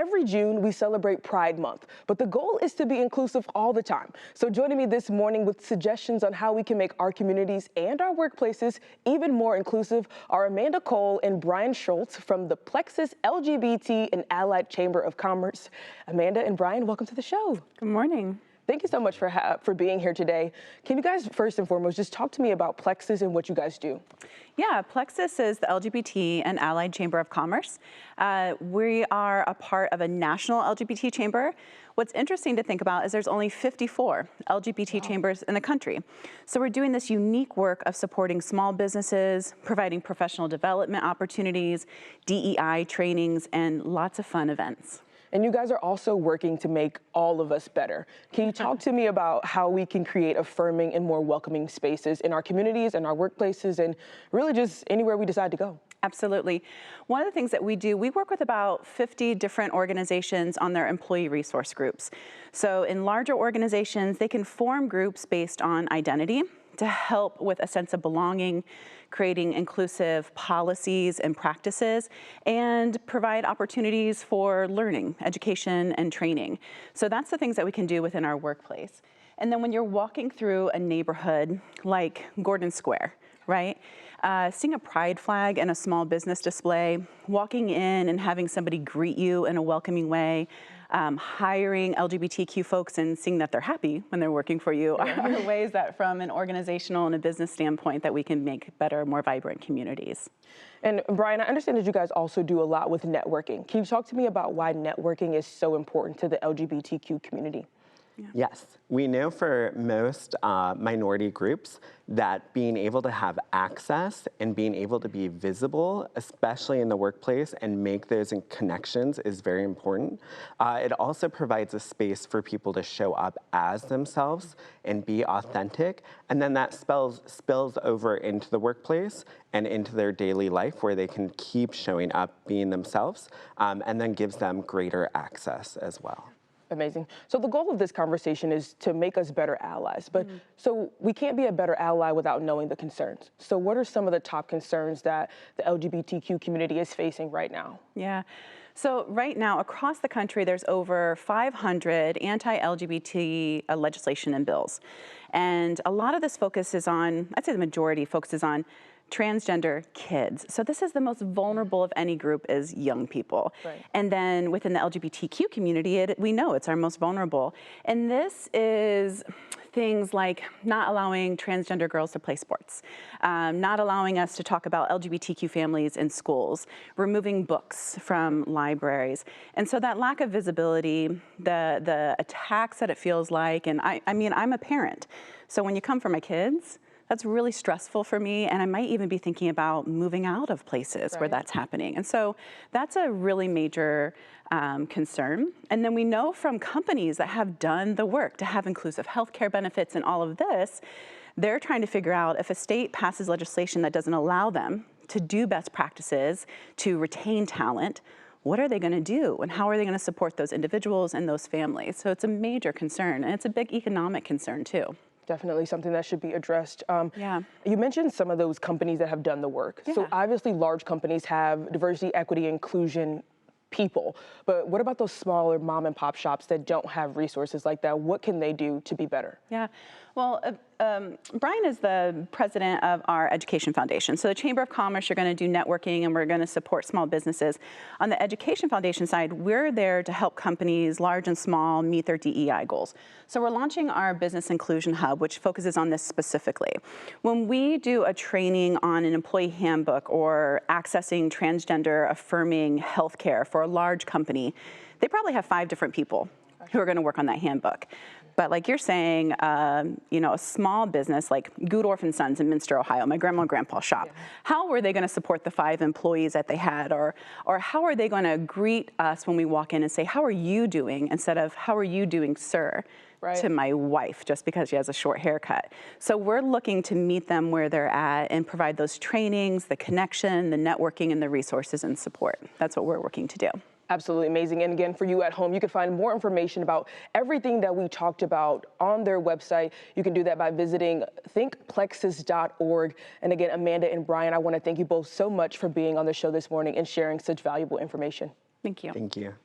every June we celebrate Pride Month, but the goal is to be inclusive all the time. So joining me this morning with suggestions on how we can make our communities and our workplaces even more inclusive are Amanda Cole and Brian Schultz from the Plexus LGBT and Allied Chamber of Commerce. Amanda and Brian, welcome to the show. Good morning. Thank you so much for being here today. Can you guys first and foremost just talk to me about Plexus and what you guys do? Yeah, Plexus is the LGBT and Allied Chamber of Commerce. We are a part of a national LGBT chamber. What's interesting to think about is there's only 54 LGBT chambers in the country. So we're doing this unique work of supporting small businesses, providing professional development opportunities, DEI trainings, and lots of fun events. And you guys are also working to make all of us better. Can you talk to me about how we can create affirming and more welcoming spaces in our communities and our workplaces and really just anywhere we decide to go? Absolutely. One of the things that we do, we work with about 50 different organizations on their employee resource groups. So in larger organizations, they can form groups based on identity to help with a sense of belonging, creating inclusive policies and practices, and provide opportunities for learning, education, and training. So that's the things that we can do within our workplace. And then when you're walking through a neighborhood like Gordon Square, right? Seeing a pride flag in a small business display, walking in and having somebody greet you in a welcoming way, hiring LGBTQ folks and seeing that they're happy when they're working for you are ways that from an organizational and a business standpoint that we can make better, more vibrant communities. And Brian, I understand that you guys also do a lot with networking. Can you talk to me about why networking is so important to the LGBTQ community? Yeah. Yes, we know for most minority groups that being able to have access and being able to be visible, especially in the workplace, and make those connections is very important. It also provides a space for people to show up as themselves and be authentic, and then that spills over into the workplace and into their daily life where they can keep showing up being themselves, and then gives them greater access as well. Amazing. So the goal of this conversation is to make us better allies, but so we can't be a better ally without knowing the concerns. So what are some of the top concerns that the LGBTQ community is facing right now? Yeah. So right now across the country, there's over 500 anti-LGBT legislation and bills. And a lot of this focuses on, I'd say the majority focuses on transgender kids. So this is the most vulnerable of any group is young people. Right. And then within the LGBTQ community, we know it's our most vulnerable. And this is things like not allowing transgender girls to play sports, not allowing us to talk about LGBTQ families in schools, removing books from libraries. And so that lack of visibility, the attacks that it feels like, and I mean, I'm a parent. So when you come for my kids, that's really stressful for me, and I might even be thinking about moving out of places where that's happening. And so that's a really major concern. And then we know from companies that have done the work to have inclusive healthcare benefits and all of this, they're trying to figure out if a state passes legislation that doesn't allow them to do best practices to retain talent, what are they going to do and how are they going to support those individuals and those families? So it's a major concern, and it's a big economic concern too. Definitely something that should be addressed. Yeah. You mentioned some of those companies that have done the work. Yeah. So obviously large companies have diversity, equity, inclusion people, but what about those smaller mom and pop shops that don't have resources like that? What can they do to be better? Yeah, well, Brian is the president of our Education Foundation. So the Chamber of Commerce, you're going to do networking and we're going to support small businesses. On the Education Foundation side, we're there to help companies, large and small, meet their DEI goals. So we're launching our Business Inclusion Hub, which focuses on this specifically. When we do a training on an employee handbook or accessing transgender affirming healthcare for a large company, they probably have 5 different people who are going to work on that handbook. But like you're saying, you know, a small business like Gudorf & Sons in Minster, Ohio, my grandma and grandpa's shop, how were they going to support the 5 employees that they had? Or how are they going to greet us when we walk in and say, how are you doing? Instead of, how are you doing, sir? Right. To my wife, just because she has a short haircut. So we're looking to meet them where they're at and provide those trainings, the connection, the networking, and the resources and support. That's what we're working to do. Absolutely amazing. And again, for you at home, you can find more information about everything that we talked about on their website. You can do that by visiting thinkplexus.org. And again, Amanda and Brian, I want to thank you both so much for being on the show this morning and sharing such valuable information. Thank you. Thank you.